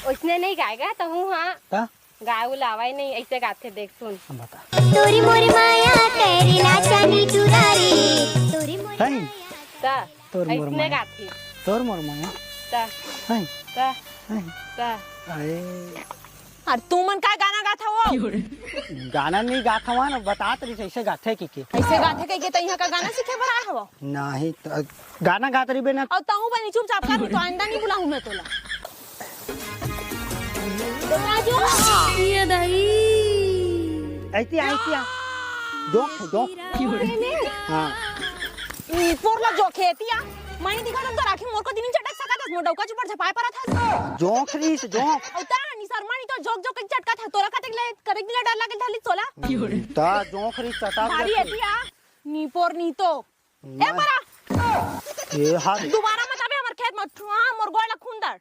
उसने नहीं गाएगा तो हूँ हाँ ता गाय लावाई नहीं ऐसे गाते देख सुन बता तोरी मोरी माया तेरी नाचनी चुरारी तोरी मोरी नहीं ता तोर मोर ऐसने माया गाती तोर मोर माया ता नहीं ता नहीं ता अरे और तू मन का गाना गाथा वो गाना नहीं गाता हुआ ना बतात रही ऐसे गाथे की ऐसे गाथे कह के तइहा का गाना सीखे बर आए हो नहीं गाना गात रही बेना और ताऊ बनी चुपचाप कर तो आइंदा नहीं बुलाऊं मैं तोला राजू ये दही ऐसी जोक हाँ पोरला जो खेतिया माई दिखा तुम तो राखी मोर को दिनी चटक सका था मोडौका चुपर छपाए पर था जोक रही से जोक औता नि शर्मा नी तो जोक जोक चटका था तोरा कतक ले करक दिला डर लागे थाली सोला ता जोक रही चटा भारी एतिया नी पोर नी तो ए परा ये हाथ दोबारा मत आबे हमर खेत मत छुआ मोर गोला खून दर